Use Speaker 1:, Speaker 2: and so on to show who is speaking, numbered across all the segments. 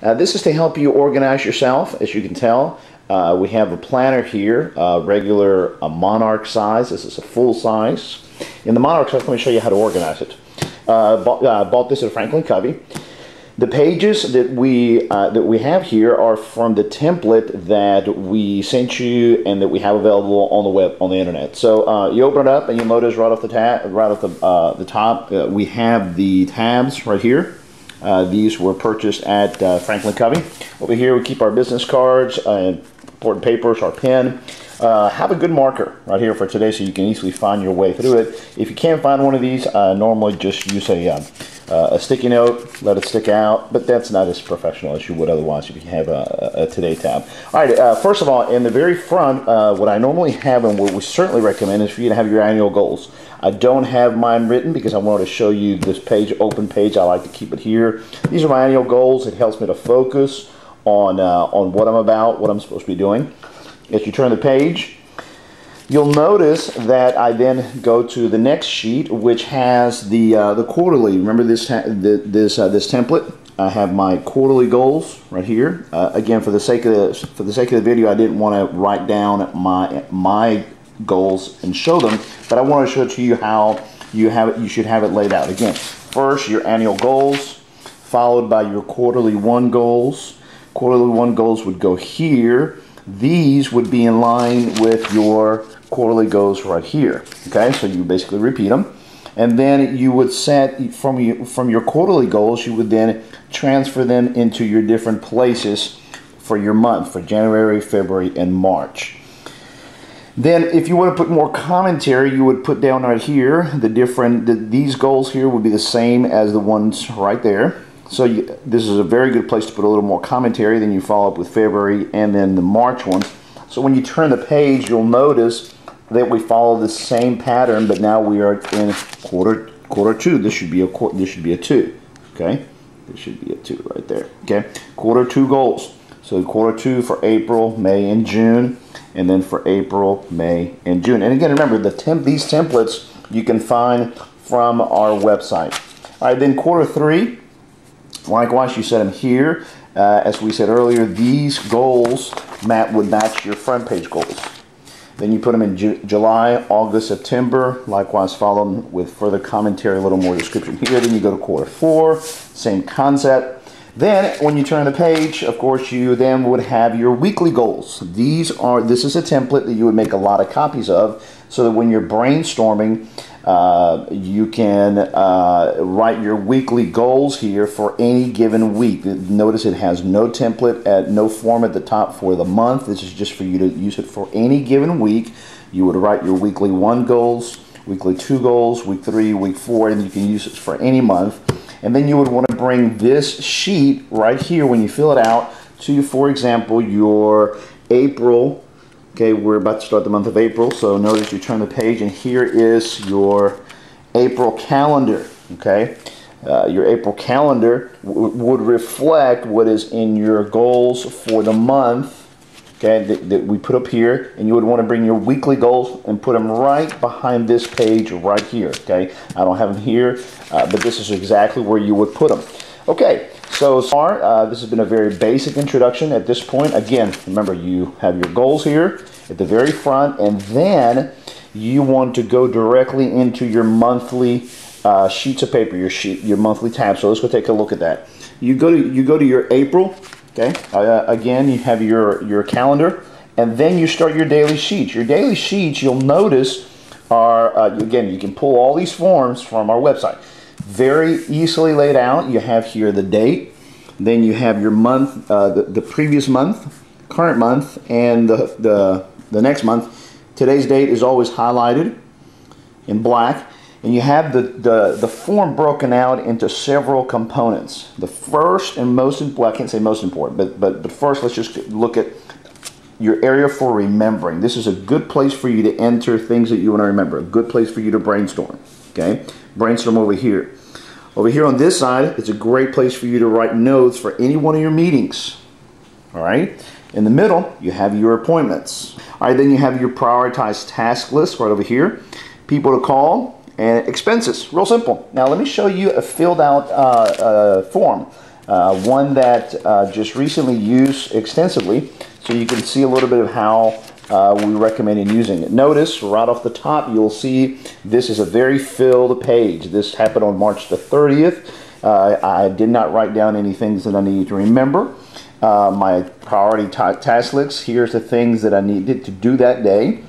Speaker 1: This is to help you organize yourself. As you can tell, we have a planner here, regular Monarch size. This is a full size. In the Monarch size, let me show you how to organize it. Bought this at Franklin Covey. The pages that we have here are from the template that we sent you and that we have available on the web, on the internet. So you open it up and you notice right off the top we have the tabs right here. These were purchased at Franklin Covey. Over here we keep our business cards, important papers, our pen. Have a good marker right here for today so you can easily find your way through it. If you can't find one of these, normally just use a sticky note, let it stick out, but that's not as professional as you would otherwise if you have a Today tab. All right, first of all, in the very front, what I normally have and what we certainly recommend is for you to have your annual goals. I don't have mine written because I wanted to show you this page, open page. I like to keep it here. These are my annual goals. It helps me to focus on what I'm about, what I'm supposed to be doing. As you turn the page, you'll notice that I then go to the next sheet, which has the quarterly. Remember this template? I have my quarterly goals right here. Again, for the sake of the video, I didn't want to write down my goals and show them, but I want to show to you how you should have it laid out. Again, first your annual goals, followed by your quarterly one goals. Quarterly one goals would go here. These would be in line with your quarterly goals right here. Okay, so you basically repeat them, and then you would set from your quarterly goals. You would then transfer them into your different places for your month, for January, February, and March. Then, if you want to put more commentary, you would put down right here these goals here would be the same as the ones right there. So this is a very good place to put a little more commentary. Then you follow up with February and then the March ones. So when you turn the page, you'll notice that we follow the same pattern, but now we are in quarter two. This should be a 2. Okay, this should be a 2 right there. Okay, quarter 2 goals. So quarter 2 for April, May, and June, and then for April, May, and June. And again, remember these templates you can find from our website. All right, then quarter 3. Likewise, you set them here. As we said earlier, these goals would match your front page goals. Then you put them in July, August, September. Likewise, follow them with further commentary, a little more description here. Then you go to quarter 4, same concept. Then, when you turn the page, of course, you then would have your weekly goals. This is a template that you would make a lot of copies of, so that when you're brainstorming, you can write your weekly goals here for any given week. Notice it has no template, no form at the top for the month. This is just for you to use it for any given week. You would write your weekly 1 goals, weekly 2 goals, week 3, week 4, and you can use it for any month. And then you would want to bring this sheet right here when you fill it out to, for example, your April. Okay, we're about to start the month of April, so notice you turn the page and here is your April calendar. Okay, your April calendar would reflect what is in your goals for the month. Okay, that we put up here, and you would want to bring your weekly goals and put them right behind this page right here. Okay, I don't have them here, but this is exactly where you would put them. Okay, so far this has been a very basic introduction at this point. Again, remember you have your goals here at the very front, and then you want to go directly into your monthly sheets of paper, your monthly tabs. So let's go take a look at that. You go to your April. Okay. Again, you have your calendar, and then you start your daily sheets. Your daily sheets, you'll notice, are again, you can pull all these forms from our website. Very easily laid out. You have here the date, then you have your month, the previous month, current month, and the next month. Today's date is always highlighted in black. And you have the form broken out into several components. The first and most important, well, I can't say most important, but first let's just look at your area for remembering. This is a good place for you to enter things that you want to remember. A good place for you to brainstorm. Okay, brainstorm over here. Over here on this side, it's a great place for you to write notes for any one of your meetings. All right. In the middle, you have your appointments. All right, then you have your prioritized task list right over here. People to call. And expenses, real simple. Now let me show you a filled out form. one that just recently used extensively, so you can see a little bit of how we recommend using it. Notice right off the top, you'll see this is a very filled page. This happened on March the 30th. I did not write down any things that I needed to remember. My priority task list, here's the things that I needed to do that day.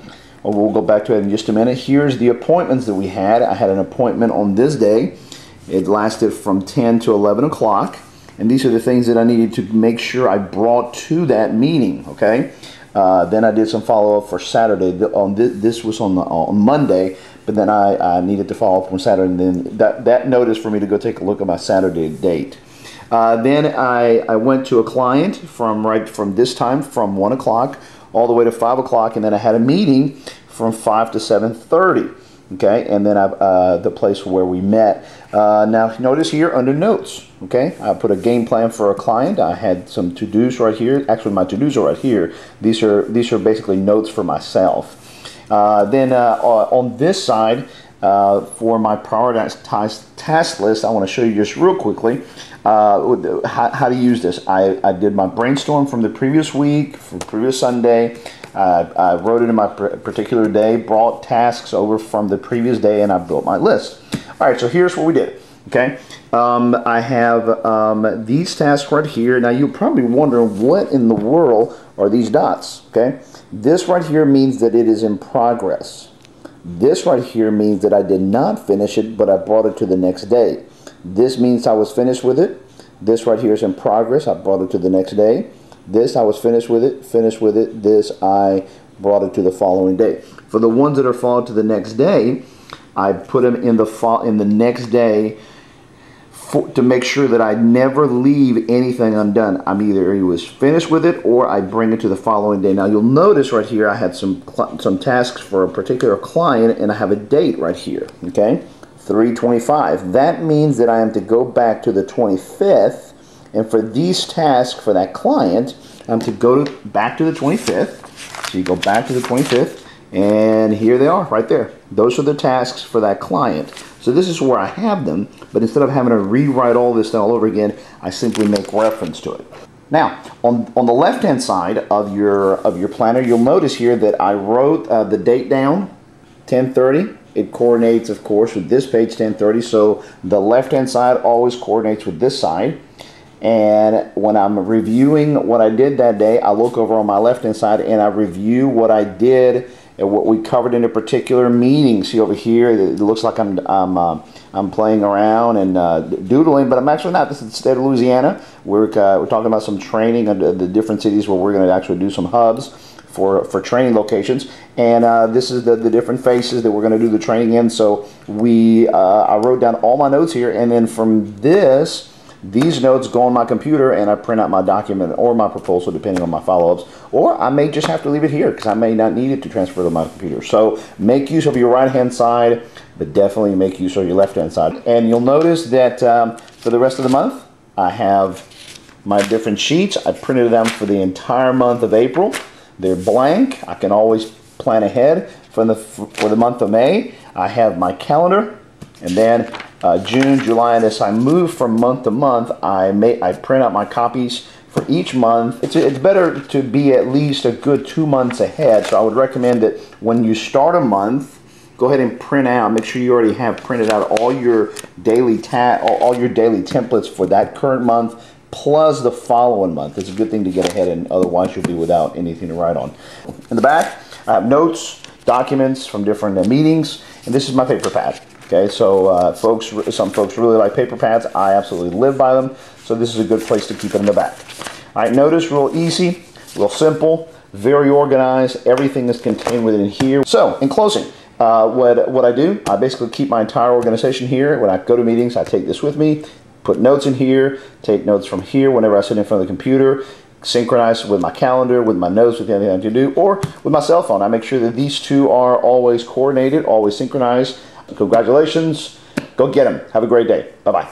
Speaker 1: We'll go back to it in just a minute. Here's the appointments that we had. I had an appointment on this day. It lasted from 10 to 11 o'clock. And these are the things that I needed to make sure I brought to that meeting, okay? Then I did some follow-up for Saturday. This was on Monday, but then I needed to follow up on Saturday. And then that note is for me to go take a look at my Saturday date. Then I went to a client from this time, from 1 o'clock all the way to 5 o'clock, and then I had a meeting from 5 to 7:30. Okay, and then the place where we met. Now notice here under notes, okay, I put a game plan for a client. I had some to-dos right here. Actually, my to-dos are right here. These are basically notes for myself. Then on this side, for my prioritized task list, I want to show you just real quickly how to use this. I did my brainstorm from the previous week, from previous Sunday. I wrote it in my particular day, brought tasks over from the previous day, and I built my list. All right, so here's what we did. Okay, I have these tasks right here. Now you're probably wondering, what in the world are these dots? Okay, this right here means that it is in progress. This right here means that I did not finish it, but I brought it to the next day. This means I was finished with it. This right here is in progress. I brought it to the next day. This I was finished with it. This I brought it to the following day. For the ones that are followed to the next day, I put them in the next day to make sure that I never leave anything undone. I'm either it was finished with it or I bring it to the following day. Now you'll notice right here I had some tasks for a particular client, and I have a date right here. Okay, 3/25. That means that I am to go back to the 25th. And for these tasks for that client, I'm to go back to the 25th. So you go back to the 25th, and here they are right there. Those are the tasks for that client. So this is where I have them, but instead of having to rewrite all this all over again, I simply make reference to it. Now, on the left-hand side of your planner, you'll notice here that I wrote the date down, 10:30. It coordinates, of course, with this page, 10:30. So the left-hand side always coordinates with this side. And when I'm reviewing what I did that day, I look over on my left-hand side and I review what I did and what we covered in a particular meeting. See over here, it looks like I'm playing around and doodling, but I'm actually not. This is the state of Louisiana. We're talking about some training of the different cities where we're going to actually do some hubs for training locations, and this is the different phases that we're going to do the training in. So I wrote down all my notes here, and then from these notes go on my computer, and I print out my document or my proposal depending on my follow-ups, or I may just have to leave it here because I may not need it to transfer to my computer. So make use of your right-hand side, but definitely make use of your left-hand side. And you'll notice that for the rest of the month, I have my different sheets. I printed them for the entire month of April. They're blank. I can always plan ahead. For the month of May, I have my calendar, and then June, July, and as I move from month to month, I print out my copies for each month. It's better to be at least a good 2 months ahead. So I would recommend that when you start a month, go ahead and print out. Make sure you already have printed out all your daily templates for that current month, plus the following month. It's a good thing to get ahead, and otherwise you'll be without anything to write on. In the back, I have notes, documents from different meetings, and this is my paper pad. Okay, so some folks really like paper pads. I absolutely live by them, so this is a good place to keep it in the back. All right, notice real easy, real simple, very organized. Everything is contained within here. So, in closing, what I do, I basically keep my entire organization here. When I go to meetings, I take this with me, put notes in here, take notes from here whenever I sit in front of the computer, synchronize with my calendar, with my notes, with anything I have to do, or with my cell phone. I make sure that these two are always coordinated, always synchronized. Congratulations. Go get them. Have a great day. Bye-bye.